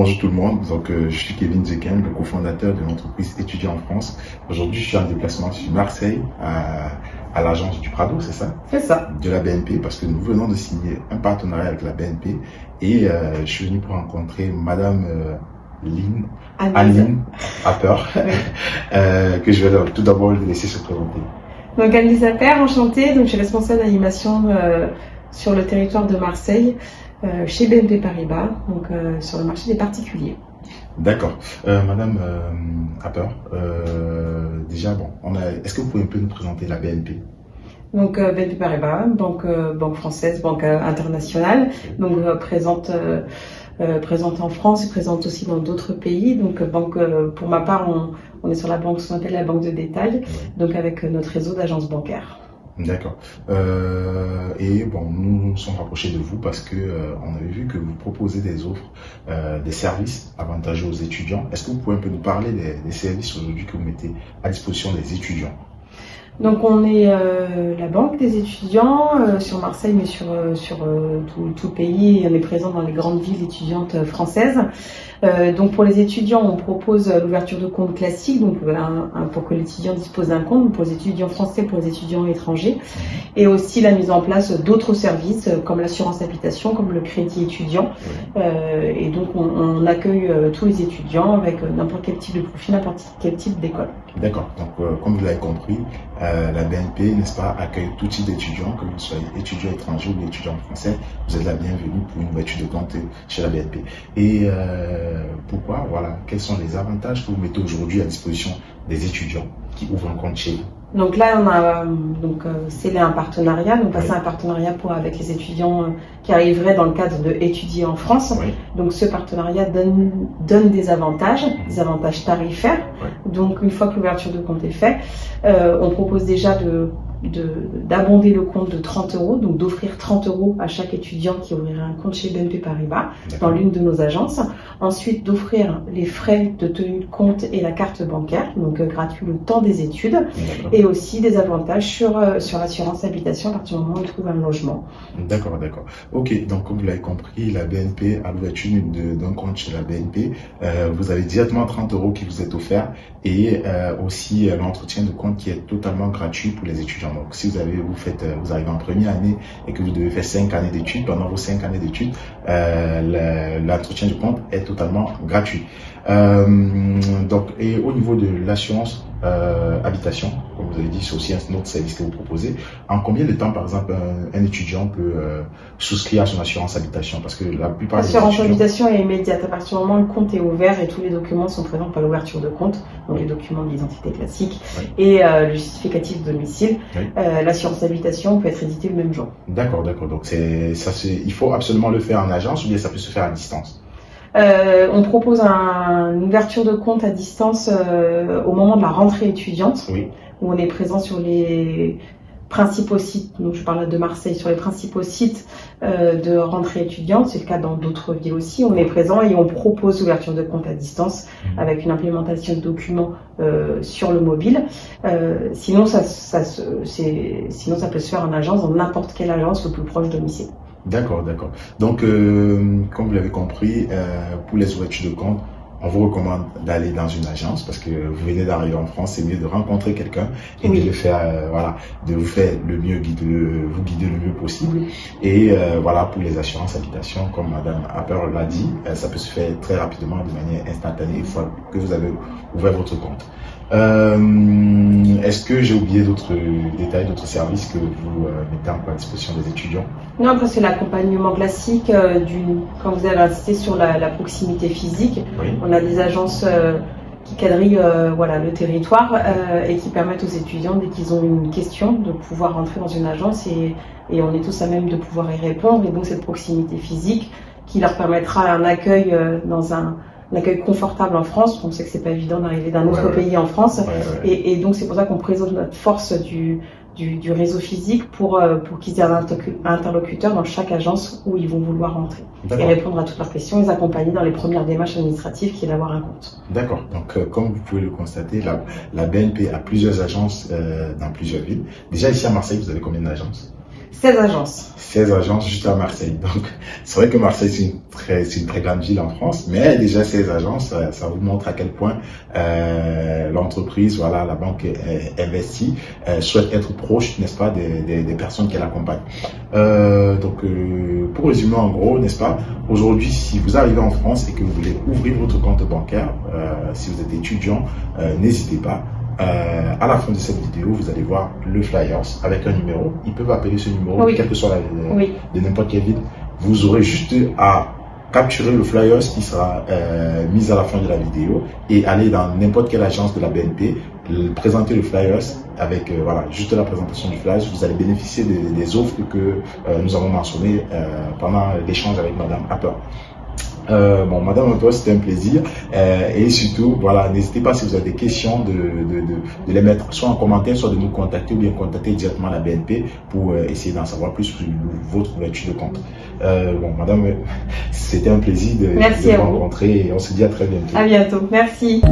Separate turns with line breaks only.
Bonjour tout le monde, donc je suis Kevin Zeken, le cofondateur de l'entreprise Étudiants en France. Aujourd'hui, je suis en déplacement sur Marseille à l'agence du Prado, c'est ça?
C'est ça.
De la BNP, parce que nous venons de signer un partenariat avec la BNP et je suis venu pour rencontrer Madame Aline Apper, que je vais tout d'abord laisser se présenter.
Donc Anne-Lise Apper, enchantée, donc je suis responsable d'animation sur le territoire de Marseille. Chez BNP Paribas, donc sur le marché des particuliers.
D'accord. Madame Apper, déjà, est-ce que vous pouvez un peu nous présenter la BNP?
Donc BNP Paribas, banque française, banque internationale, donc présente en France, présente aussi dans d'autres pays. Donc pour ma part, on est sur la banque, ce qu'on appelle la banque de détail, donc avec notre réseau d'agences bancaires.
D'accord. Nous nous sommes rapprochés de vous parce que on avait vu que vous proposez des offres, des services avantageux aux étudiants. Est-ce que vous pouvez un peu nous parler des services aujourd'hui que vous mettez à disposition des étudiants?
Donc on est la banque des étudiants sur Marseille, mais sur tout le pays. On est présent dans les grandes villes étudiantes françaises. Donc pour les étudiants, on propose l'ouverture de compte classique, donc pour que l'étudiant dispose d'un compte, pour les étudiants français, pour les étudiants étrangers, et aussi la mise en place d'autres services comme l'assurance habitation, comme le crédit étudiant. Et donc on accueille tous les étudiants avec n'importe quel type de profil, n'importe quel type d'école.
D'accord. Donc comme vous l'avez compris, la BNP, n'est-ce pas, accueille tout type d'étudiants, que vous soyez étudiant étranger ou étudiant français. Vous êtes la bienvenue pour une ouverture de compte chez la BNP. Et pourquoi, quels sont les avantages que vous mettez aujourd'hui à disposition des étudiants qui ouvrent un compte chez vous?
Donc là, on a scellé un partenariat, passé un partenariat avec les étudiants qui arriveraient dans le cadre de étudier en France. Donc ce partenariat donne des avantages tarifaires. Donc une fois que l'ouverture de compte est faite, on propose déjà d'abonder le compte de 30 €, donc d'offrir 30 € à chaque étudiant qui ouvrirait un compte chez BNP Paribas dans l'une de nos agences. Ensuite, d'offrir les frais de tenue de compte et la carte bancaire, donc gratuit le temps des études, et aussi des avantages sur l'assurance habitation à partir du moment où on trouve un logement.
D'accord. Ok, donc comme vous l'avez compris, la BNP, à l'ouverture d'un compte chez la BNP, vous avez directement 30 € qui vous est offert et aussi l'entretien de compte qui est totalement gratuit pour les étudiants. Donc, si vous arrivez en première année et que vous devez faire 5 années d'études, pendant vos 5 années d'études, l'entretien de compte est totalement gratuit. Et au niveau de l'assurance habitation, comme vous avez dit, c'est aussi un autre service que vous proposez. En combien de temps, par exemple, un étudiant peut souscrire à son assurance habitation? Parce que la plupart
l'assurance habitation est immédiate. À partir du moment où le compte est ouvert et tous les documents sont présents par l'ouverture de compte, donc les documents d'identité classiques et le justificatif de domicile, l'assurance habitation peut être éditée le même jour. D'accord.
Donc il faut absolument le faire en agence ou bien ça peut se faire à distance?
On propose une ouverture de compte à distance au moment de la rentrée étudiante, où on est présent sur les principaux sites, donc je parle de Marseille, sur les principaux sites de rentrée étudiante. C'est le cas dans d'autres villes aussi. On est présent et on propose l'ouverture de compte à distance avec une implémentation de documents sur le mobile. Sinon, ça peut se faire en agence, dans n'importe quelle agence le plus proche de domicile.
D'accord. Donc, comme vous l'avez compris, pour les ouvertures de compte, on vous recommande d'aller dans une agence parce que vous venez d'arriver en France, c'est mieux de rencontrer quelqu'un et de le faire, de vous faire le mieux, vous guider le mieux possible. Et pour les assurances habitation, comme Madame Apper l'a dit, ça peut se faire très rapidement, de manière instantanée, une fois que vous avez ouvert votre compte. Est-ce que j'ai oublié d'autres détails, d'autres services que vous mettez à disposition des étudiants?
Non, après c'est l'accompagnement classique quand vous avez insisté sur la proximité physique. On a des agences qui quadrillent le territoire et qui permettent aux étudiants, dès qu'ils ont une question, de pouvoir rentrer dans une agence et on est tous à même de pouvoir y répondre. Et donc cette proximité physique qui leur permettra un accueil un accueil confortable en France. On sait que c'est pas évident d'arriver d'un autre pays en France, et donc c'est pour ça qu'on présente notre force du réseau physique pour qu'ils aient un interlocuteur dans chaque agence où ils vont vouloir rentrer et répondre à toutes leurs questions, les accompagner dans les premières démarches administratives qui est d'avoir un compte.
D'accord. Donc comme vous pouvez le constater, la BNP a plusieurs agences dans plusieurs villes. Déjà ici à Marseille, vous avez combien d'agences?
16 agences.
16 agences juste à Marseille. Donc, c'est vrai que Marseille, c'est une très grande ville en France, mais déjà 16 agences, ça vous montre à quel point l'entreprise, voilà, la banque investit, souhaite être proche, n'est-ce pas, des personnes qu'elle accompagne. Pour résumer en gros, n'est-ce pas, aujourd'hui, si vous arrivez en France et que vous voulez ouvrir votre compte bancaire, si vous êtes étudiant, n'hésitez pas. À la fin de cette vidéo, vous allez voir le flyers avec un numéro. Ils peuvent appeler ce numéro,
oui.
quelle que soit la ville, de n'importe quelle ville. Vous aurez juste à capturer le flyers qui sera mis à la fin de la vidéo et aller dans n'importe quelle agence de la BNP, présenter le flyers avec voilà, juste la présentation du flyers. Vous allez bénéficier des offres que nous avons mentionnées pendant l'échange avec Madame Apper. Madame Apper, c'était un plaisir et surtout, voilà, n'hésitez pas si vous avez des questions de les mettre soit en commentaire, soit de nous contacter ou bien contacter directement la BNP pour essayer d'en savoir plus sur votre ouverture de compte. Madame, c'était un plaisir de vous rencontrer et on se dit à très bientôt.
À bientôt. Merci.